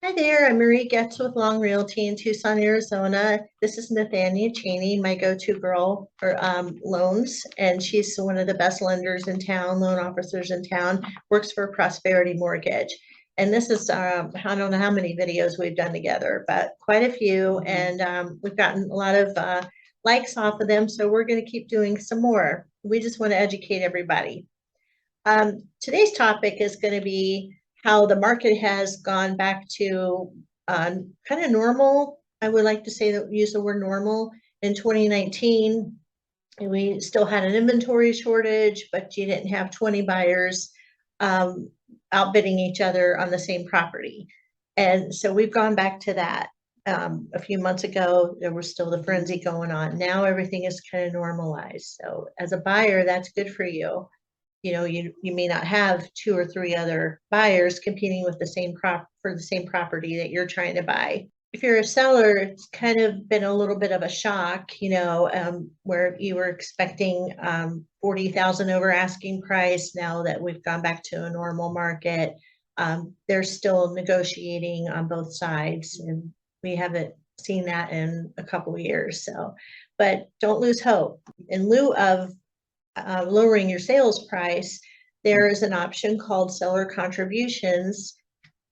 Hi there, I'm Marie Getz with Long Realty in Tucson, Arizona. This is Nathania Cheney, my go-to girl for loans, and she's one of the best lenders in town, loan officers in town, works for Prosperity Mortgage. And this is, I don't know how many videos we've done together, but quite a few, and we've gotten a lot of likes off of them, so we're going to keep doing some more. We just want to educate everybody. Today's topic is going to be how the market has gone back to kind of normal. I would like to say that use the word normal in 2019. And we still had an inventory shortage, but you didn't have 20 buyers outbidding each other on the same property. And so we've gone back to that. A few months ago, there was still the frenzy going on. Now everything is kind of normalized. So as a buyer, that's good for you. You may not have two or three other buyers competing with the same for the same property that you're trying to buy. If you're a seller, it's kind of been a little bit of a shock, where you were expecting 40,000 over asking price. Now that we've gone back to a normal market, they're still negotiating on both sides, and we haven't seen that in a couple of years. So, but don't lose hope. In lieu of lowering your sales price, there is an option called seller contributions,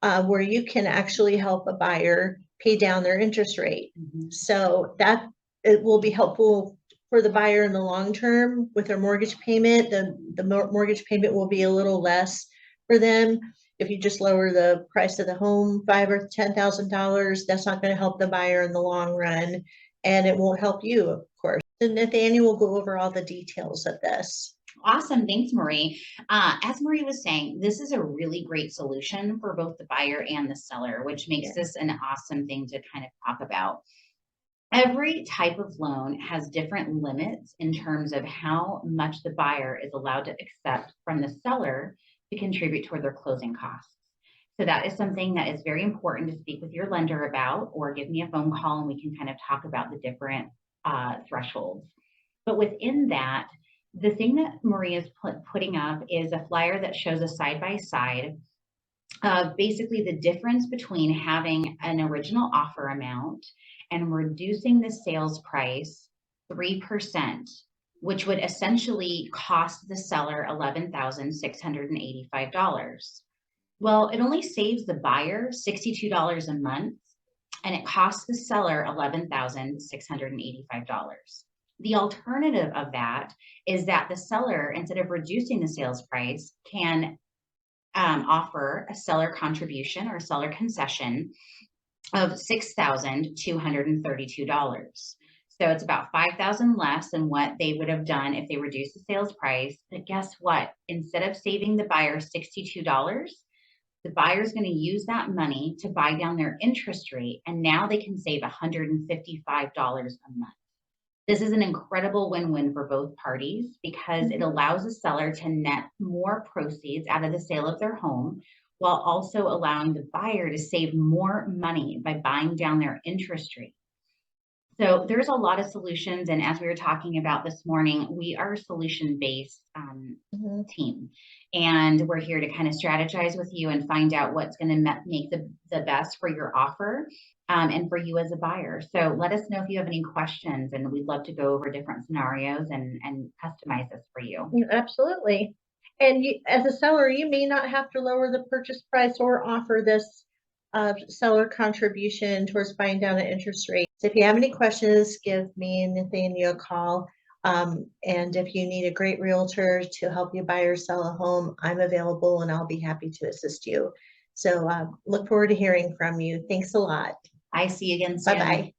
where you can actually help a buyer pay down their interest rate. So that it will be helpful for the buyer in the long term with their mortgage payment. The mortgage payment will be a little less for them. If you just lower the price of the home $5,000 or $10,000, that's not going to help the buyer in the long run, and it won't help you, of course. And Nathaniel will go over all the details of this. Awesome. Thanks, Marie. As Marie was saying, this is a really great solution for both the buyer and the seller, which makes this an awesome thing to kind of talk about. Every type of loan has different limits in terms of how much the buyer is allowed to accept from the seller to contribute toward their closing costs. So that is something that is very important to speak with your lender about, or give me a phone call and we can kind of talk about the different thresholds. But within that, the thing that Maria is putting up is a flyer that shows a side-by-side of basically the difference between having an original offer amount and reducing the sales price 3%, which would essentially cost the seller $11,685. Well, it only saves the buyer $62 a month, and it costs the seller $11,685. The alternative of that is that the seller, instead of reducing the sales price, can offer a seller contribution or a seller concession of $6,232. So it's about $5,000 less than what they would have done if they reduced the sales price. But guess what? Instead of saving the buyer $62, the buyer is going to use that money to buy down their interest rate, and now they can save $155 a month. This is an incredible win-win for both parties because it allows the seller to net more proceeds out of the sale of their home, while also allowing the buyer to save more money by buying down their interest rate. So there's a lot of solutions. And as we were talking about this morning, we are a solution-based team. And we're here to kind of strategize with you and find out what's going to make the best for your offer and for you as a buyer. So let us know if you have any questions, and we'd love to go over different scenarios and customize this for you. Absolutely. And you, as a seller, you may not have to lower the purchase price or offer this seller contribution towards buying down an interest rate. So if you have any questions, give me and Nathaniel a call. And if you need a great realtor to help you buy or sell a home, I'm available and I'll be happy to assist you. So look forward to hearing from you. Thanks a lot. I see you again soon. Bye-bye.